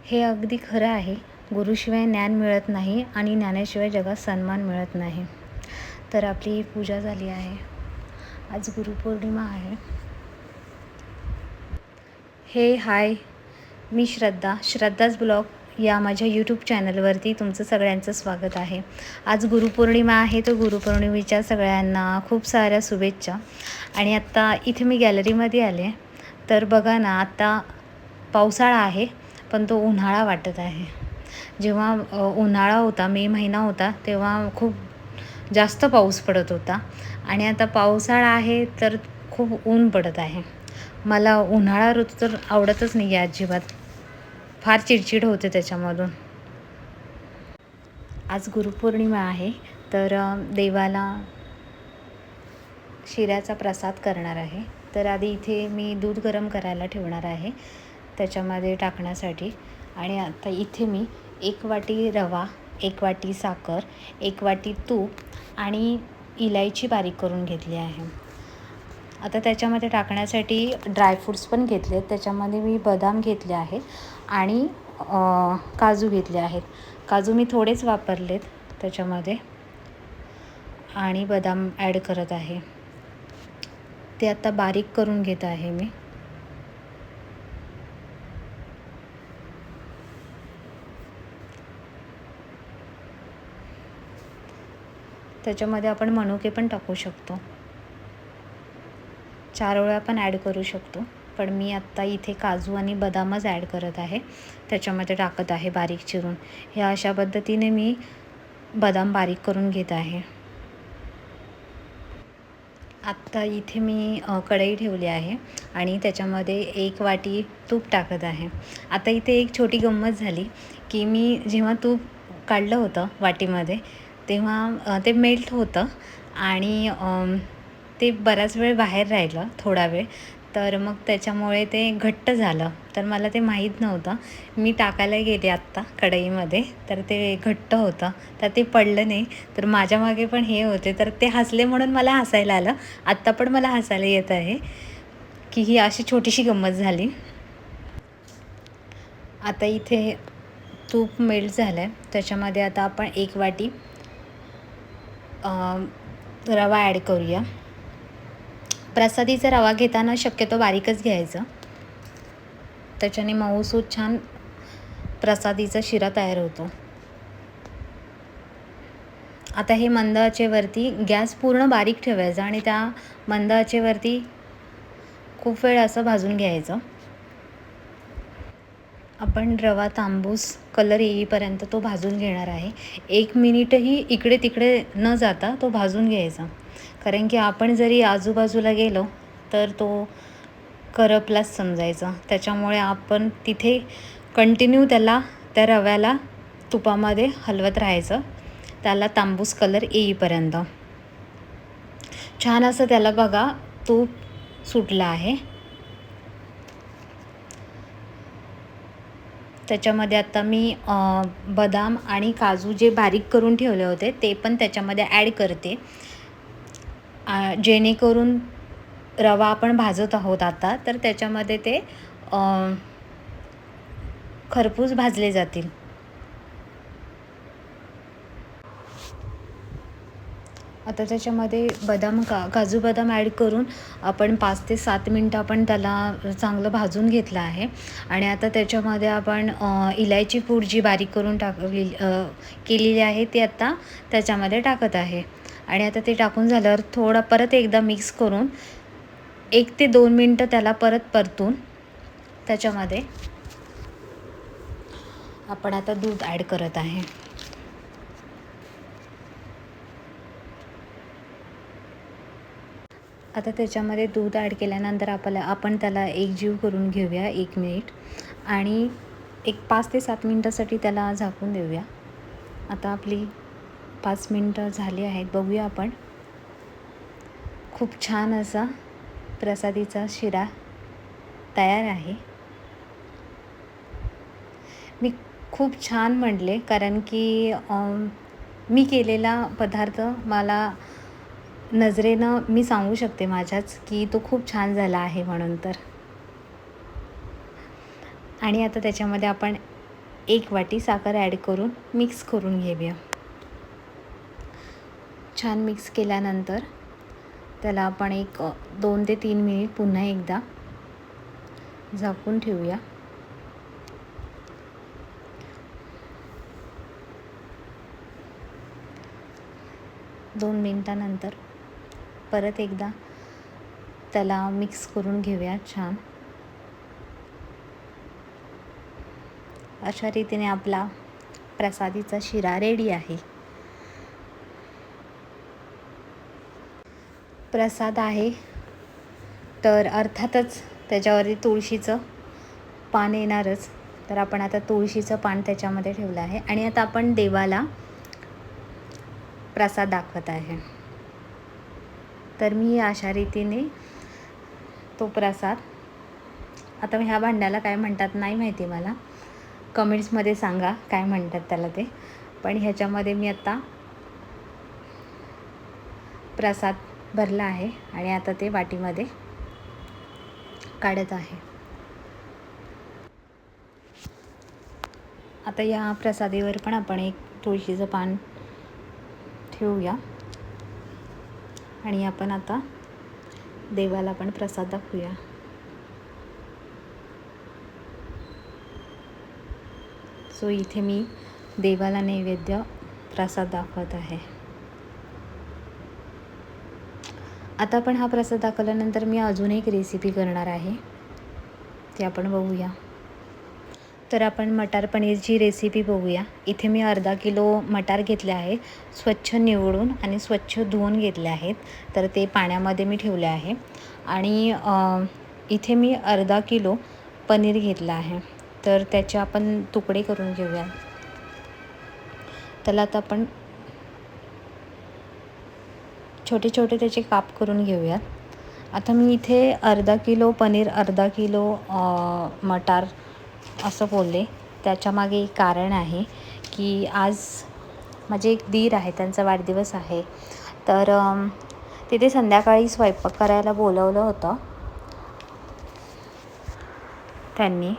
हे अगदी खरं आहे. गुरुशिवाय ज्ञान मिळत नाही आणि ज्ञानाशिवाय जगात सन्मान मिळत नाही. तर आपली पूजा झाली आहे. आज गुरुपौर्णिमा आहे. हाय, मी श्रद्धाच ब्लॉग या माझ्या यूट्यूब चॅनलवरती तुमचं सगळ्यांचं स्वागत आहे. आज गुरुपौर्णिमा आहे, तर गुरुपौर्णिमेच्या सगळ्यांना खूप साऱ्या शुभेच्छा. आणि आत्ता इथे मी गॅलरीमध्ये आले, तर बघा ना, आता पावसाळा आहे पण तो उन्हाळा वाटत आहे. जेव्हा उन्हाळा होता, मे महिना होता, तेव्हा खूप जास्त पाऊस पडत होता आणि आता पावसाळा आहे तर खूप ऊन पडत आहे. मला उन्हाळा ऋतू तर आवडतच नाही आहे अजिबात. फार चिडचिड होते त्याच्यामधून. आज गुरुपौर्णिमा आहे, तर देवाला शिऱ्याचा प्रसाद करणार आहे. तर आधी इथे मी दूध गरम करायला ठेवणार आहे त्याच्यामध्ये टाकण्यासाठी. आणि आता इथे मी 1 वाटी रवा, 1 वाटी साखर, 1 वाटी तूप आणि इलायची बारीक करून घेतली आहे. आता त्याच्यामध्ये टाकण्यासाठी ड्रायफ्रूट्स पण घेतले. त्याच्यामध्ये मी बदाम घेतले आहेत आणि काजू घेतले आहेत. काजू मी थोडेच वापरलेत त्याच्यामध्ये आणि बदाम ॲड करत आहे. ते आता बारीक करून घेत आहे मी. त्याच्यामध्ये आपण मनुके पण टाकू शकतो, चारोळ्या पण ॲड करू शकतो, पण मी आत्ता इथे काजू आणि बदामच ॲड करत आहे. त्याच्यामध्ये टाकत आहे बारीक चिरून. हे अशा पद्धतीने मी बदाम बारीक करून घेत आहे. आत्ता इथे मी कढई ठेवली आहे आणि त्याच्यामध्ये 1 वाटी तूप टाकत आहे. आता इथे एक छोटी गंमत झाली की मी जेव्हा तूप काढलं होतं वाटीमध्ये, तेव्हा ते मेल्ट होतं आणि ते बराच वेळ बाहेर राहिलं, थोडा वेळ. तर मग त्याच्यामुळे ते घट्ट झालं. तर मला ते माहीत नव्हतं. मी टाकायला गेले आत्ता कढईमध्ये, तर ते घट्ट होतं, तर ते पडलं नाही. तर माझ्या मागे पण हे होते, तर ते हसले म्हणून मला हसायला आलं. आत्ता पण मला हसायला येत आहे की ही अशी छोटीशी गंमत झाली. आता इथे तूप मेल्ट झालं आहे. त्याच्यामध्ये आता आपण 1 वाटी रवा ॲड करूया. प्रसादीचा रवा घेताना शक्यतो बारीकच घ्यायचा, त्याच्याने मऊसूत छान प्रसादीचा शिरा तयार होतो. आता हे मंद आचेवरती, गॅस पूर्ण बारीक ठेवायचा आणि त्या मंद आचेवरती खूप वेळ असं भाजून घ्यायचं. आपण रवा तांबूस कलर येईपर्यंत तो भाजून घेणार आहे. 1 मिनिटही इकडे तिकडे न जाता तो भाजून घ्यायचा, कारण की आपण जरी आजूबाजूला गेलो तर तो करपलाच समजायचा. त्याच्यामुळे आपण तिथे कंटिन्यू त्या रव्याला तुपामध्ये हलवत राहायचं, त्याला तांबूस कलर येईपर्यंत. छान असं त्याला बघा तूप सुटलं आहे. त्याच्यामध्ये आता मी बदाम आणि काजू जे बारीक करून ठेवले होते ते पण त्याच्यामध्ये ॲड करते, जेणेकरून रवा आपण भाजत आहोत आता, तर त्याच्यामध्ये ते खरपूस भाजले जातील. आता त्याच्यामध्ये काजू बदाम ॲड करून आपण 5 ते 7 मिनटं आपण त्याला चांगलं भाजून घेतलं आहे. आणि आता त्याच्यामध्ये आपण इलायची पूड जी बारीक करून केलेली आहे ती आता त्याच्यामध्ये टाकत आहे. आणि आता ते टाकून झाल्यावर थोडा परत एकदा मिक्स करून 1 ते 2 मिनटं त्याला परत परतून त्याच्यामध्ये आपण आता दूध ॲड करत आहे. आता त्याच्यामध्ये दूध ॲड केल्यानंतर आपण त्याला एकजीव करून घेऊया 1 मिनिट आणि 5 ते 7 मिनटासाठी त्याला झाकून देऊया. आता आपली 5 मिनटं झाली आहेत. बघूया आपण. खूप छान असा प्रसादीचा शिरा तयार आहे. मी खूप छान म्हटले, कारण की मी केलेला पदार्थ मला नजरेनं मी सांगू शकते माझ्याच की तो खूप छान झाला आहे म्हणून. तर आणि आता त्याच्यामध्ये आपण 1 वाटी साखर ॲड करून मिक्स करून घेऊया. छान मिक्स केल्यानंतर त्याला आपण एक 2 ते 3 मिनिट पुन्हा एकदा झाकून ठेवूया. दोन मिनिटानंतर परत एकदा त्याला मिक्स करून घेऊया छान. अशा रीतीने आपला प्रसादीचा शिरा रेडी आहे. प्रसाद आहे तर अर्थातच त्याच्यावरती तुळशीचं पान येणारच. तर आपण आता तुळशीचं पान त्याच्यामध्ये ठेवलं आहे आणि आता आपण देवाला प्रसाद दाखवत आहे. तर मी अशा रीतीने तो प्रसाद, आता ह्या भांड्याला काय म्हणतात नाही माहिती मला, कमेंट्समध्ये सांगा काय म्हणतात त्याला ते. पण ह्याच्यामध्ये मी आता प्रसाद भरला आहे आणि आता ते वाटीमध्ये काढत आहे. आता या प्रसादीवर पण आपण एक तुळशीचं पान ठेवूया आणि आपण आता देवाला पण प्रसाद दाखवूया. सो इथे मी देवाला नैवेद्य प्रसाद दाखवत आहे. आता आपण हा प्रसाद दाखवल्यानंतर मी अजून एक रेसिपी करणार आहे, ती आपण बघूया. तर आपण मटार पनीरची रेसिपी बघूया. इथे मी अर्धा किलो मटार घेतले आहे, स्वच्छ निवडून आणि स्वच्छ धुवून घेतले आहेत. तर ते पाण्यामध्ये मी ठेवले आहे आणि इथे मी अर्धा किलो पनीर घेतला आहे. तर त्याचे आपण तुकडे करून घेऊया. त्याला आता आपण छोटे छोटे त्याचे काप करून घेऊयात. आता मी इथे अर्धा किलो पनीर, अर्धा किलो मटार असं बोलले. त्याच्यामागे एक कारण आहे की आज माझे एक दीर आहे, त्यांचा वाढदिवस आहे. तर तिथे संध्याकाळी स्वयंपाक करायला बोलवलं होतं त्यांनी,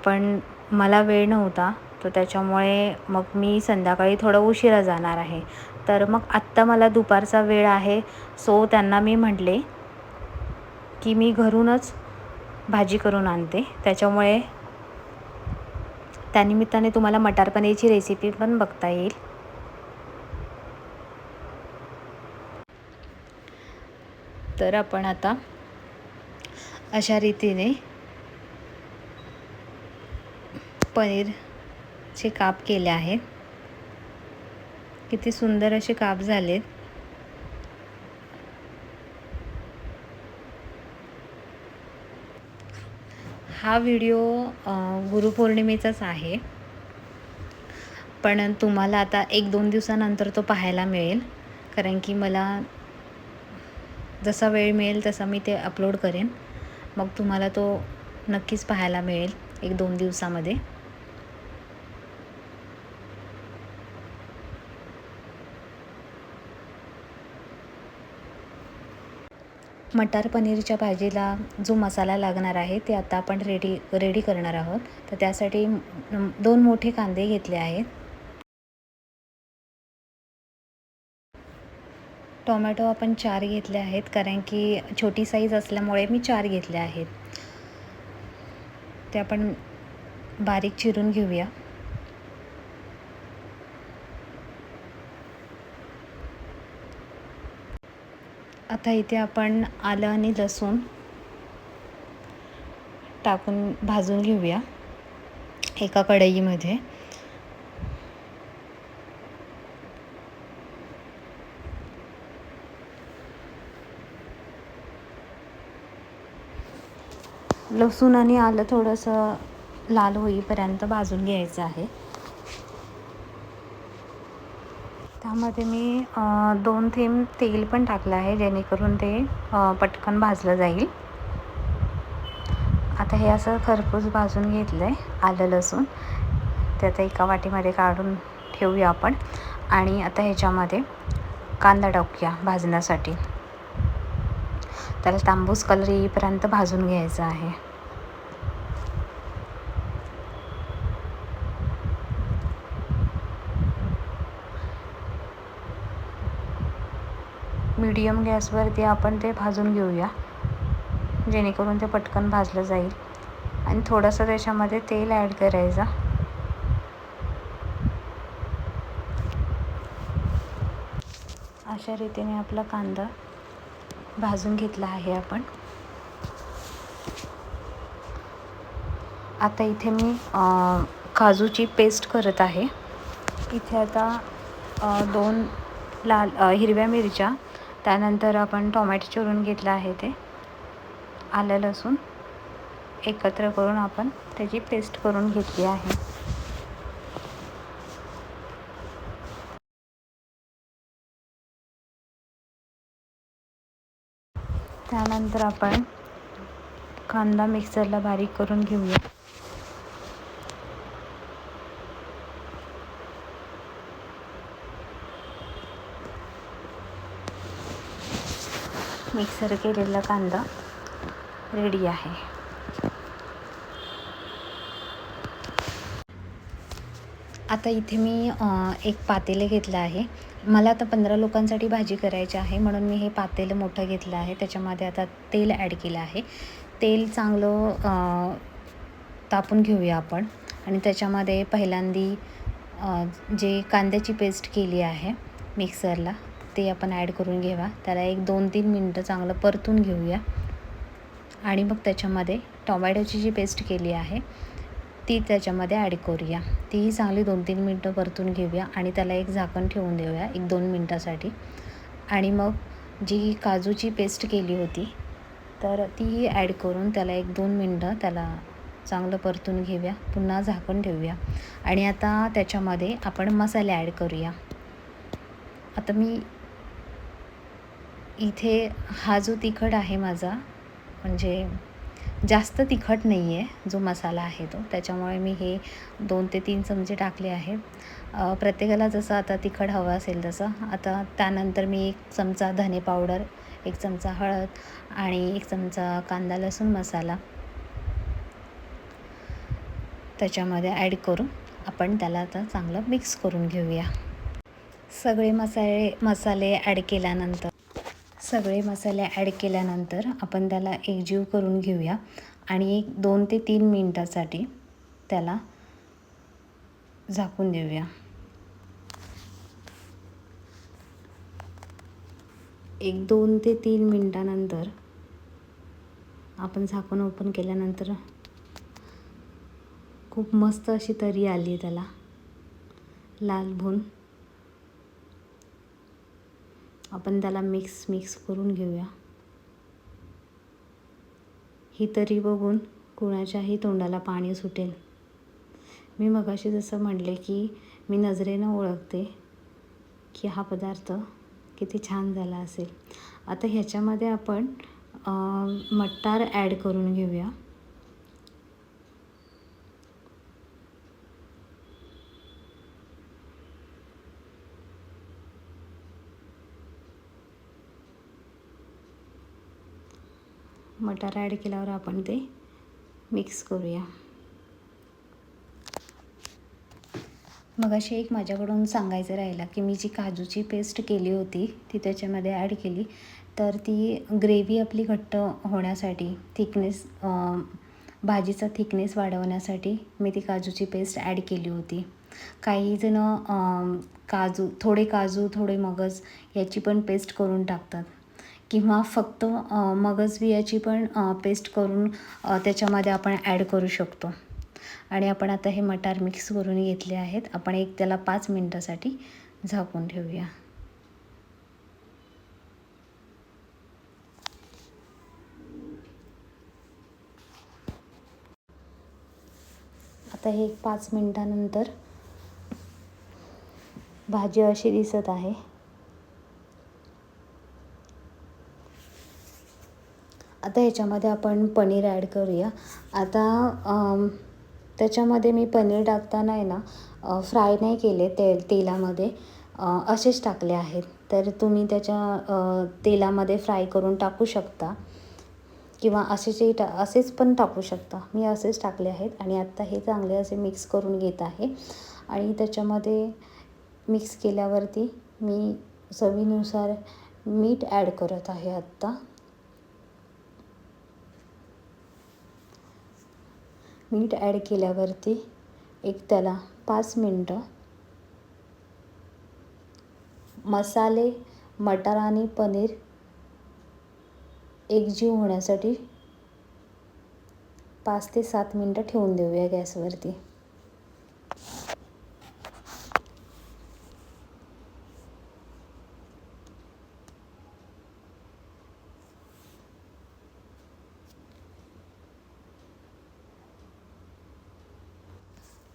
पण मला वेळ नव्हता. तर त्याच्यामुळे मग मी संध्याकाळी थोडं उशिरा जाणार आहे. तर मग आत्ता मला दुपारचा वेळ आहे. सो त्यांना मी म्हटले की मी घरूनच भाजी करून आणते. त्याच्यामुळे त्यानिमित्ताने तुम्हाला मटार पनीरची रेसिपी पण बघता येईल. तर आपण आता अशा रीतीने पनीरचे काप केले आहेत. किती सुंदर असे काप झालेत. हा व्हिडिओ गुरुपौर्णिमेचाच आहे, पण तुम्हाला आता 1-2 दिवसानंतर तो पाहायला मिळेल. कारण की मला जसा वेळ मिळेल तसा मी ते अपलोड करेन. मग तुम्हाला तो नक्कीच पाहायला मिळेल 1-2 दिवसामध्ये. मटार पनीरच्या भाजीला जो मसाला लागणार आहे ते आता आपण रेडी करणार आहोत. तर त्यासाठी 2 मोठे कांदे घेतले आहेत. टोमॅटो आपण 4 घेतले आहेत, कारण की छोटी साईज असल्यामुळे मी 4 घेतले आहेत. ते आपण बारीक चिरून घेऊया. आता इथे आपण आलं आणि लसूण टाकून भाजून घेऊया एका कढईमध्ये. लसूण आणि आलं थोडंसं लाल होईपर्यंत भाजून घ्यायचं आहे. त्यामध्ये मी 2 थेंब तेल पण टाकलं आहे, जेणेकरून ते पटकन भाजलं जाईल. आता हे असं खरपूस भाजून घेतलं आहे आलं लसूण. ते आता एका वाटीमध्ये काढून ठेवूया आपण. आणि आता ह्याच्यामध्ये कांदा टाकूया भाजण्यासाठी. त्याला तांबूस कलर येईपर्यंत भाजून घ्यायचं आहे. मीडियम गॅसवरती आपण ते भाजून घेऊया, जेणेकरून ते पटकन भाजलं जाईल. आणि थोडंसं त्याच्यामध्ये तेल ॲड करायचं. अशा रीतीने आपला कांदा भाजून घेतला आहे आपण. आता इथे मी काजूची पेस्ट करत आहे. इथे आता 2 लाल हिरव्या मिरच्या, त्यानंतर आपण टोमॅटो चिरून घेतला आहे, ते आलं लसूण एकत्र करून आपण त्याची पेस्ट करून घेतली आहे. त्यानंतर आपण कांदा मिक्सरला बारीक करून घेऊया. मिक्सर केलेला कांदा रेडी आहे. आता इथे मी एक पातेलं घेतलं आहे. मला आता 15 लोकांसाठी भाजी करायची आहे, म्हणून मी हे पातेलं मोठं घेतलं आहे. त्याच्यामध्ये आता तेल ॲड केलं आहे. तेल चांगलं तापून घेऊया आपण. आणि त्याच्यामध्ये पहिल्यांदी जे कांद्याची पेस्ट केली आहे मिक्सरला, ते आपण ॲड करून घेऊया. त्याला 1-2-3 मिनटं चांगलं परतून घेऊया. आणि मग त्याच्यामध्ये टोमॅटोची जी पेस्ट केली आहे ती त्याच्यामध्ये ॲड करूया. तीही चांगली 2-3 मिनटं परतून घेऊया आणि त्याला एक झाकण ठेवून देऊया 1-2 मिनटासाठी. आणि मग जी काजूची पेस्ट केली होती तर तीही ॲड करून त्याला 1-2 मिनटं त्याला चांगलं परतून घेऊया. पुन्हा झाकण ठेवूया. आणि आता त्याच्यामध्ये आपण मसाले ॲड करूया. आता मी इथे हा जो तिखट आहे माझा, म्हणजे जास्त तिखट नाही आहे जो मसाला आहे तो, त्याच्यामुळे मी हे 2 ते 3 चमचे टाकले आहेत. प्रत्येकाला जसं आता तिखट हवं असेल तसं. आता त्यानंतर मी 1 चमचा धने पावडर, 1 चमचा हळद आणि 1 चमचा कांदा लसूण मसाला त्याच्यामध्ये ॲड करून आपण त्याला आता चांगलं मिक्स करून घेऊया. सगळे मसाले ॲड केल्यानंतर आपण त्याला एकजीव करून घेऊया आणि 2 ते 3 मिनटासाठी त्याला झाकून देऊया. 2 ते 3 मिनटानंतर आपण झाकण ओपन केल्यानंतर खूप मस्त अशी तरी आली आहे त्याला, लाल भून. आपण त्याला मिक्स करून घेऊया. ही तरी बघून कुणाच्याही तोंडाला पाणी सुटेल. मी मगाशी जसं म्हटले की मी नजरेनं ओळखते की हा पदार्थ किती छान झाला असेल. आता ह्याच्यामध्ये आपण मटार ॲड करून घेऊया. मटार ॲड केल्यावर आपण ते मिक्स करूया. मगाशी एक माझ्याकडून सांगायचं राहिलं की मी जी काजूची पेस्ट केली होती ती त्याच्यामध्ये ॲड केली, तर ती ग्रेव्ही आपली घट्ट होण्यासाठी, भाजीचा थिकनेस वाढवण्यासाठी मी ती काजूची पेस्ट ॲड केली होती. काही जण थोडे काजू थोडे मगज याची पण पेस्ट करून टाकतात, किंवा फक्त मगज बियाची पण पेस्ट करून त्याच्यामध्ये आपण ॲड करू शकतो. आणि आपण आता हे मटार मिक्स करून घेतले आहेत. आपण त्याला 5 मिनटासाठी झाकून ठेवूया. आता हे 5 मिनटानंतर भाजी अशी दिसत आहे. आता ह्याच्यामध्ये आपण पनीर ॲड करूया. आता त्याच्यामध्ये मी पनीर टाकताना आहे ना फ्राय नाही केले तेलामध्ये, असेच टाकले आहेत. तर तुम्ही त्याच्या तेलामध्ये फ्राय करून टाकू शकता, किंवा असेच पण टाकू शकता. मी असेच टाकले आहेत. आणि आत्ता हे चांगले असे मिक्स करून घेत आहे. आणि त्याच्यामध्ये मिक्स केल्यावरती मी चवीनुसार मीठ ॲड करत आहे आत्ता. मीठ ॲड केल्यावरती त्याला 5 मिनटं मसाले, मटार आणि पनीर एकजीव होण्यासाठी 5 ते 7 मिनटं ठेवून देऊया गॅसवरती.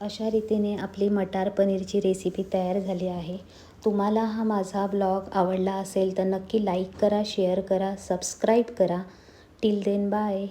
अशा रीतीने आपली मटार पनीरची रेसिपी तयार झाली आहे. तुम्हाला हा माझा ब्लॉग आवडला असेल तर नक्की लाईक करा, शेअर करा, सबस्क्राईब करा. Till then bye.